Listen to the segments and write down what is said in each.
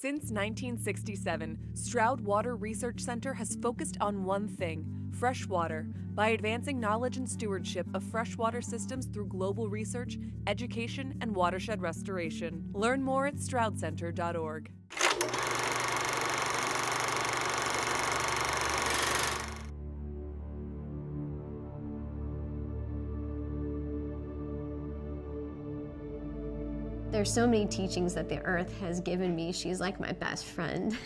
Since 1967, Stroud Water Research Center has focused on one thing: fresh water, by advancing knowledge and stewardship of freshwater systems through global research, education, and watershed restoration. Learn more at stroudcenter.org. There's so many teachings that the earth has given me. She's like my best friend.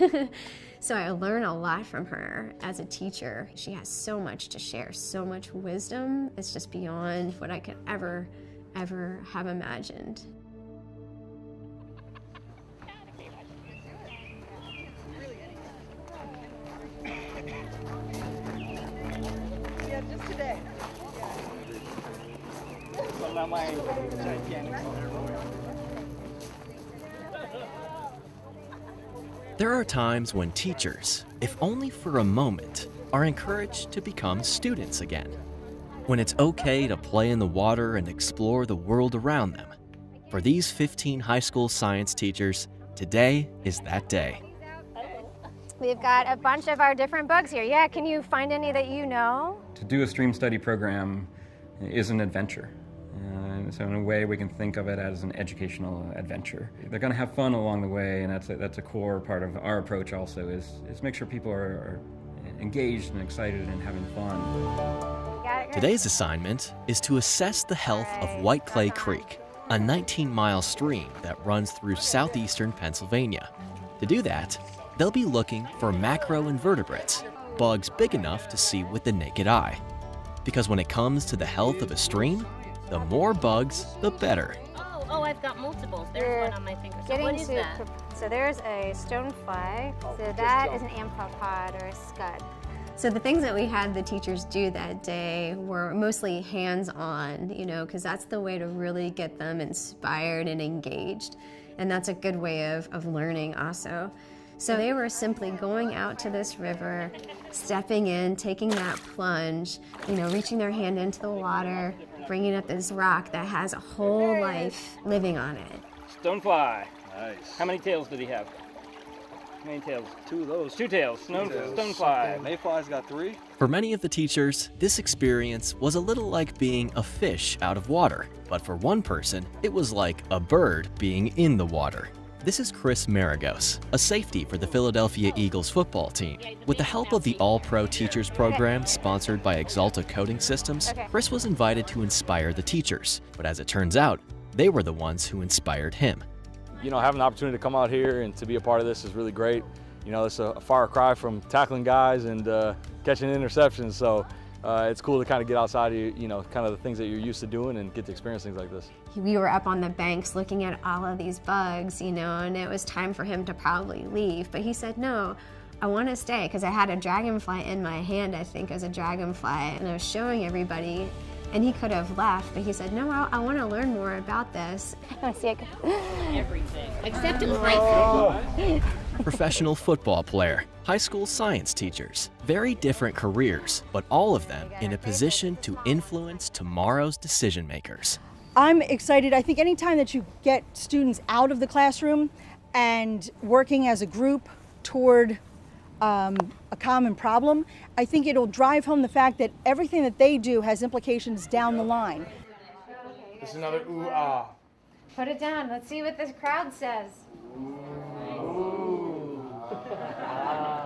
So I learn a lot from her as a teacher. She has so much to share, so much wisdom. It's just beyond what I could ever have imagined. Yeah, just today. There are times when teachers, if only for a moment, are encouraged to become students again. When it's okay to play in the water and explore the world around them. For these 15 high school science teachers, today is that day. We've got a bunch of our different bugs here. Yeah, can you find any that you know? To do a stream study program is an adventure. So in a way, we can think of it as an educational adventure. They're going to have fun along the way, and that's a core part of our approach also, is make sure people are engaged and excited and having fun. Today's assignment is to assess the health of White Clay Creek, a 19-mile stream that runs through southeastern Pennsylvania. To do that, they'll be looking for macroinvertebrates, bugs big enough to see with the naked eye. Because when it comes to the health of a stream, the more bugs, the better. Oh, I've got multiples. There's one on my finger. So what is that? So there's a stonefly. So that is an amphipod or a scud. So the things that we had the teachers do that day were mostly hands-on, because that's the way to really get them inspired and engaged. And that's a good way of learning also. So they were simply going out to this river, stepping in, taking that plunge, reaching their hand into the water, bringing up this rock that has a whole life living on it. Stonefly. Nice. How many tails did he have? How many tails? Two of those. Two tails. Stonefly. Mayfly's got three. For many of the teachers, this experience was a little like being a fish out of water. But for one person, it was like a bird being in the water. This is Chris Maragos, a safety for the Philadelphia Eagles football team. With the help of the All-Pro Teachers Program sponsored by Exalta Coating Systems, Chris was invited to inspire the teachers. But as it turns out, they were the ones who inspired him. Having the opportunity to come out here and to be a part of this is really great. It's a far cry from tackling guys and catching interceptions. So it's cool to kind of get outside of, kind of the things that you're used to doing and get to experience things like this. We were up on the banks looking at all of these bugs, and it was time for him to probably leave. But he said, no, I want to stay, because I had a dragonfly in my hand, I think, as a dragonfly, and I was showing everybody, and he could have left, but he said, no, I want to learn more about this. I see it. Everything. Except embracing. Professional football player, high school science teachers, very different careers, but all of them in a position to influence tomorrow's decision makers. I'm excited. I think anytime that you get students out of the classroom and working as a group toward a common problem, I think it'll drive home the fact that everything that they do has implications down the line. This is another ooh-ah. Put it down. Let's see what this crowd says.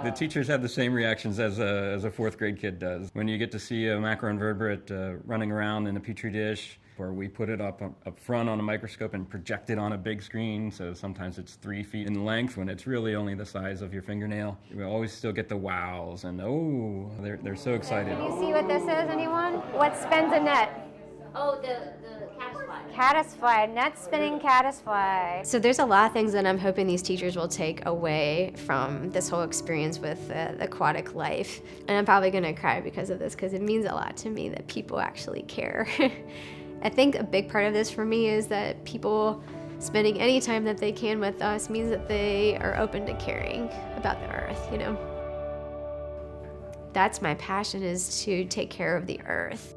The teachers have the same reactions as a fourth grade kid does. When you get to see a macroinvertebrate running around in a petri dish, or we put it up front on a microscope and project it on a big screen, so sometimes it's 3 feet in length when it's really only the size of your fingernail. We always still get the wows and they're so excited. Can you see what this is, anyone? What spins a net? Oh, the caddisfly. Caddisfly, net spinning caddisfly. So there's a lot of things that I'm hoping these teachers will take away from this whole experience with aquatic life. And I'm probably going to cry because of this, because it means a lot to me that people actually care. I think a big part of this for me is that people spending any time that they can with us means that they are open to caring about the earth, That's my passion, is to take care of the earth.